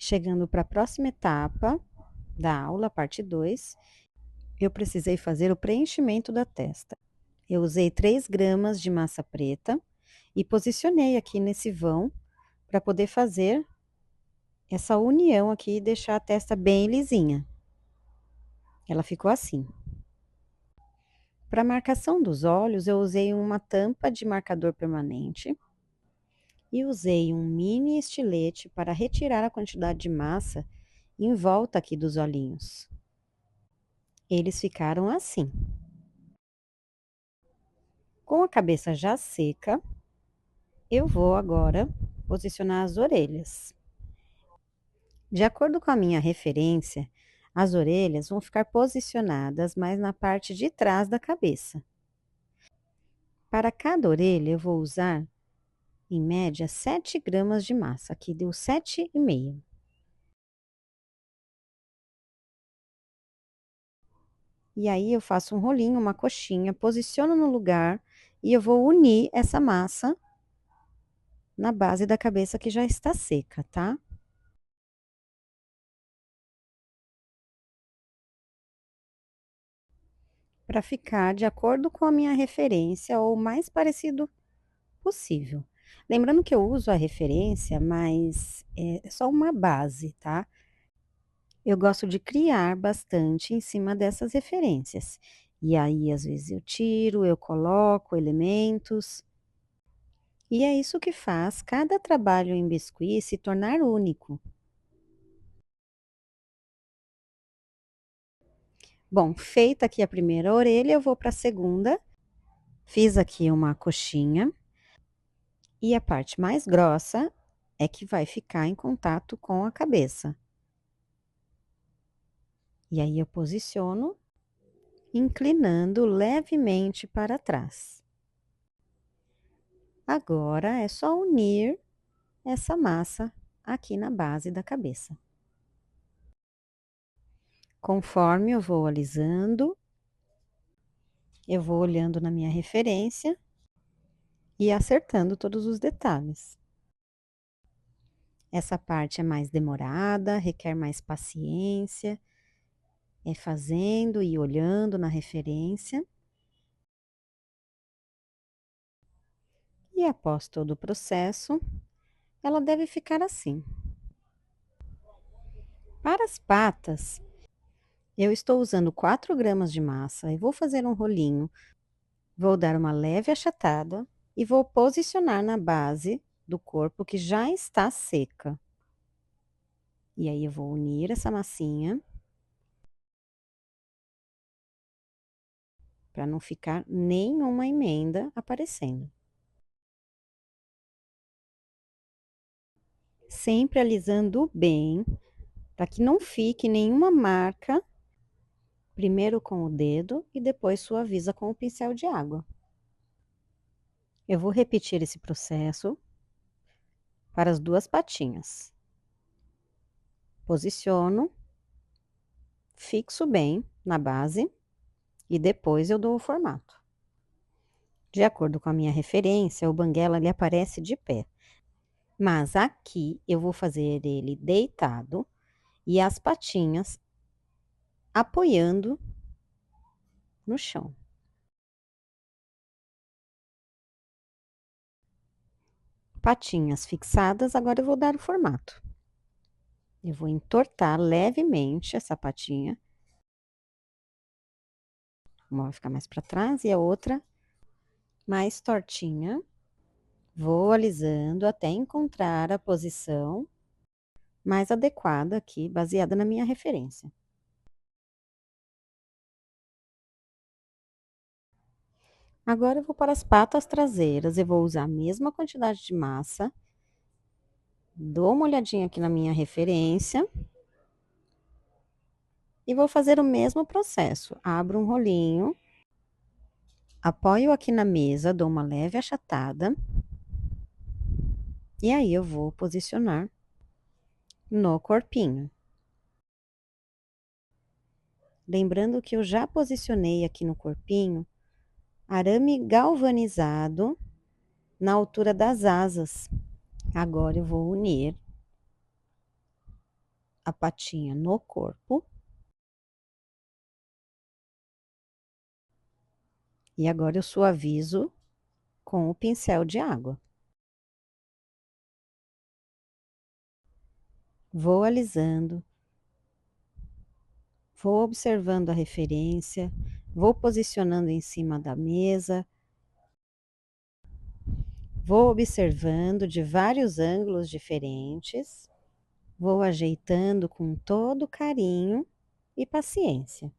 Chegando para a próxima etapa da aula, parte 2, eu precisei fazer o preenchimento da testa. Eu usei 3 gramas de massa preta e posicionei aqui nesse vão para poder fazer essa união aqui e deixar a testa bem lisinha. Ela ficou assim. Para marcação dos olhos, eu usei uma tampa de marcador permanente e usei um mini estilete para retirar a quantidade de massa em volta aqui dos olhinhos. Eles ficaram assim. Com a cabeça já seca, eu vou agora posicionar as orelhas. De acordo com a minha referência, as orelhas vão ficar posicionadas mais na parte de trás da cabeça. Para cada orelha, eu vou usar, em média, 7 gramas de massa. Aqui deu 7,5. E aí, eu faço um rolinho, uma coxinha, posiciono no lugar e eu vou unir essa massa na base da cabeça que já está seca, tá? Para ficar de acordo com a minha referência ou o mais parecido possível. Lembrando que eu uso a referência, mas é só uma base, tá? Eu gosto de criar bastante em cima dessas referências. E aí, às vezes, eu tiro, eu coloco elementos. E é isso que faz cada trabalho em biscuit se tornar único. Bom, feita aqui a primeira orelha, eu vou para a segunda. Fiz aqui uma coxinha. E a parte mais grossa é que vai ficar em contato com a cabeça. E aí eu posiciono, inclinando levemente para trás. Agora é só unir essa massa aqui na base da cabeça. Conforme eu vou alisando, eu vou olhando na minha referência e acertando todos os detalhes. Essa parte é mais demorada, requer mais paciência, é fazendo e olhando na referência. E após todo o processo, ela deve ficar assim. Para as patas, eu estou usando 4 gramas de massa e vou fazer um rolinho. Vou dar uma leve achatada e vou posicionar na base do corpo que já está seca. E aí eu vou unir essa massinha para não ficar nenhuma emenda aparecendo. Sempre alisando bem, para que não fique nenhuma marca, primeiro com o dedo e depois suaviza com o pincel de água. Eu vou repetir esse processo para as 2 patinhas. Posiciono, fixo bem na base e depois eu dou o formato. De acordo com a minha referência, o banguela ele aparece de pé. Mas aqui eu vou fazer ele deitado e as patinhas apoiando no chão. Patinhas fixadas, agora eu vou dar o formato. Eu vou entortar levemente essa patinha. Uma vai ficar mais para trás e a outra mais tortinha. Vou alisando até encontrar a posição mais adequada aqui, baseada na minha referência. Agora eu vou para as patas traseiras, eu vou usar a mesma quantidade de massa. Dou uma olhadinha aqui na minha referência. E vou fazer o mesmo processo. Abro um rolinho. Apoio aqui na mesa, dou uma leve achatada. E aí, eu vou posicionar no corpinho. Lembrando que eu já posicionei aqui no corpinho arame galvanizado na altura das asas. Agora, eu vou unir a patinha no corpo. E agora eu suavizo com o pincel de água. Vou alisando, vou observando a referência, vou posicionando em cima da mesa, vou observando de vários ângulos diferentes, vou ajeitando com todo carinho e paciência.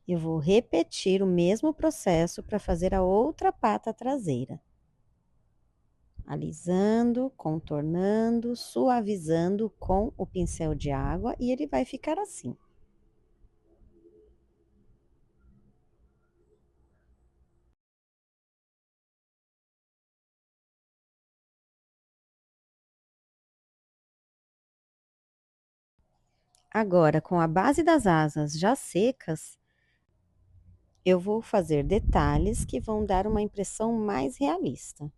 Eu vou repetir o mesmo processo para fazer a outra pata traseira. Alisando, contornando, suavizando com o pincel de água e ele vai ficar assim. Agora, com a base das asas já secas, eu vou fazer detalhes que vão dar uma impressão mais realista.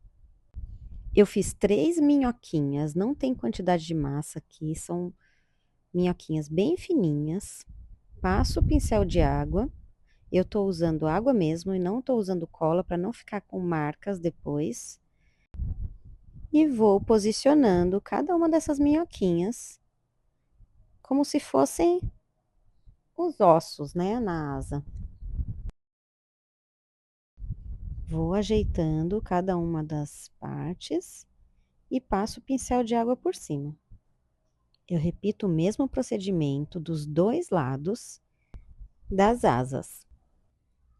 Eu fiz 3 minhoquinhas, não tem quantidade de massa aqui, são minhoquinhas bem fininhas. Passo o pincel de água. Eu tô usando água mesmo e não tô usando cola para não ficar com marcas depois. E vou posicionando cada uma dessas minhoquinhas como se fossem os ossos, né, na asa. Vou ajeitando cada uma das partes e passo o pincel de água por cima. Eu repito o mesmo procedimento dos dois lados das asas.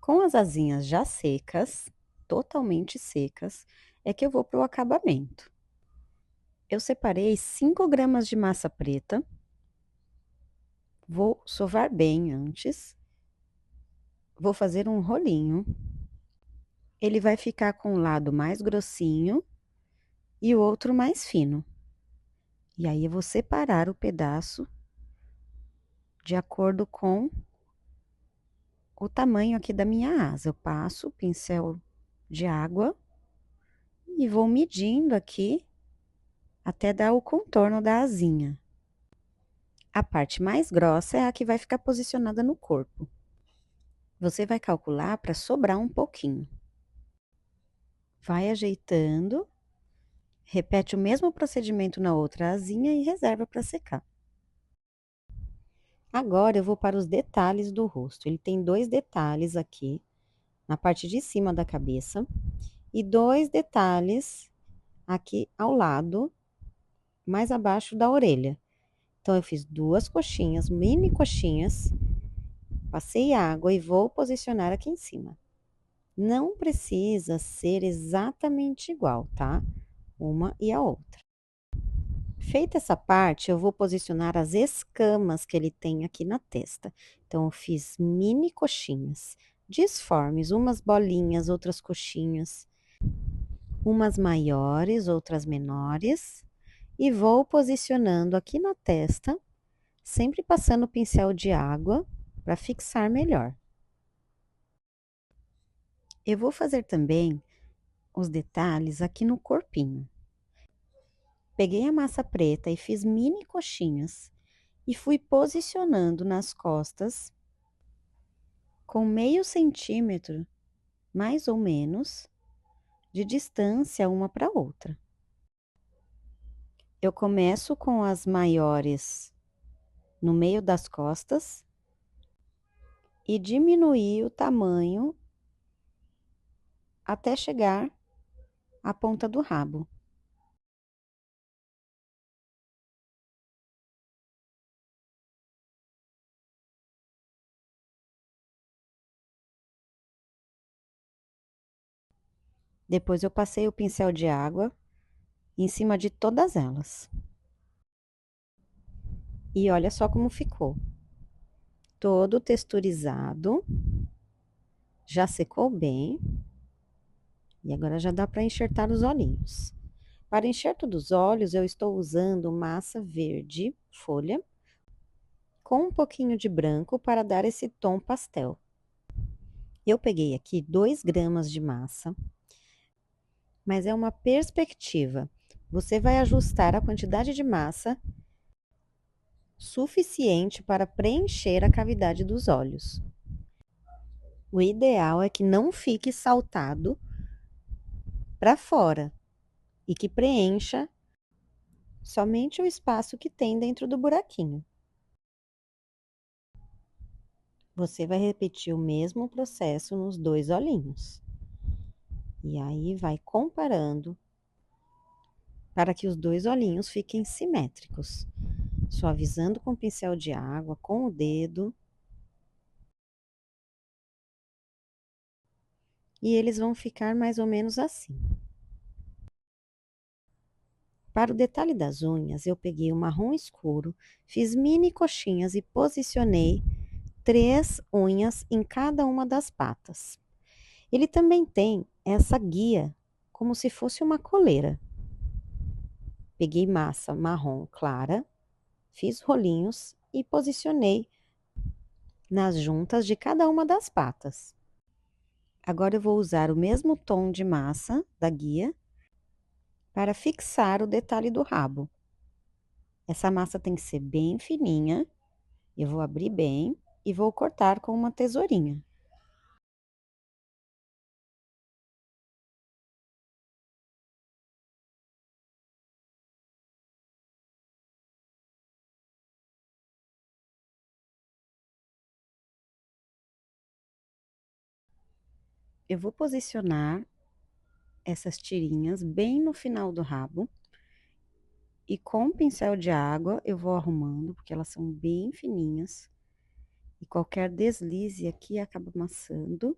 Com as asinhas já secas, totalmente secas, é que eu vou para o acabamento. Eu separei 5 gramas de massa preta. Vou sovar bem antes. Vou fazer um rolinho. Ele vai ficar com um lado mais grossinho e o outro mais fino. E aí, eu vou separar o pedaço de acordo com o tamanho aqui da minha asa. Eu passo o pincel de água e vou medindo aqui até dar o contorno da asinha. A parte mais grossa é a que vai ficar posicionada no corpo. Você vai calcular para sobrar um pouquinho. Vai ajeitando, repete o mesmo procedimento na outra asinha e reserva para secar. Agora eu vou para os detalhes do rosto. Ele tem 2 detalhes aqui na parte de cima da cabeça e 2 detalhes aqui ao lado, mais abaixo da orelha. Então, eu fiz 2 coxinhas, mini coxinhas, passei água e vou posicionar aqui em cima. Não precisa ser exatamente igual, tá? Uma e a outra. Feita essa parte, eu vou posicionar as escamas que ele tem aqui na testa. Então, eu fiz mini coxinhas, disformes, umas bolinhas, outras coxinhas, umas maiores, outras menores, e vou posicionando aqui na testa, sempre passando o pincel de água para fixar melhor. Eu vou fazer também os detalhes aqui no corpinho. Peguei a massa preta e fiz mini coxinhas e fui posicionando nas costas com meio centímetro, mais ou menos, de distância uma para outra. Eu começo com as maiores no meio das costas e diminuir o tamanho até chegar à ponta do rabo. Depois eu passei o pincel de água em cima de todas elas. E olha só como ficou. Todo texturizado. Já secou bem. E agora já dá para enxertar os olhinhos. Para o enxerto dos olhos, eu estou usando massa verde folha com um pouquinho de branco para dar esse tom pastel. Eu peguei aqui 2 gramas de massa, mas é uma perspectiva. Você vai ajustar a quantidade de massa suficiente para preencher a cavidade dos olhos. O ideal é que não fique saltado para fora e que preencha somente o espaço que tem dentro do buraquinho. Você vai repetir o mesmo processo nos dois olhinhos. E aí vai comparando para que os dois olhinhos fiquem simétricos. Suavizando com o pincel de água, com o dedo. E eles vão ficar mais ou menos assim. Para o detalhe das unhas, eu peguei o marrom escuro, fiz mini coxinhas e posicionei 3 unhas em cada uma das patas. Ele também tem essa guia, como se fosse uma coleira. Peguei massa marrom clara, fiz rolinhos e posicionei nas juntas de cada uma das patas. Agora eu vou usar o mesmo tom de massa da guia para fixar o detalhe do rabo. Essa massa tem que ser bem fininha. Eu vou abrir bem e vou cortar com uma tesourinha. Eu vou posicionar essas tirinhas bem no final do rabo. E com o pincel de água eu vou arrumando, porque elas são bem fininhas. E qualquer deslize aqui acaba amassando.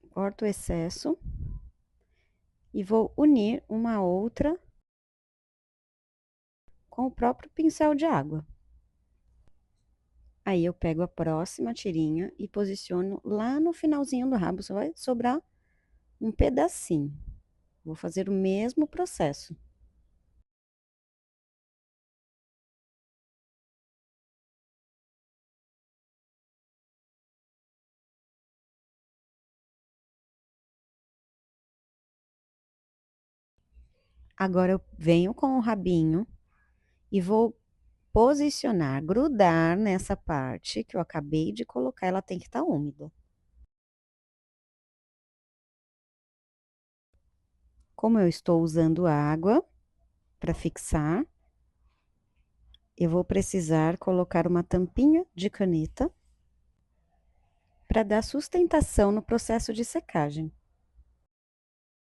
Corto o excesso. E vou unir uma a outra com o próprio pincel de água. Aí eu pego a próxima tirinha e posiciono lá no finalzinho do rabo, só vai sobrar um pedacinho. Vou fazer o mesmo processo. Agora eu venho com o rabinho e vou posicionar, grudar nessa parte que eu acabei de colocar, ela tem que estar úmida. Como eu estou usando água para fixar, eu vou precisar colocar uma tampinha de caneta para dar sustentação no processo de secagem.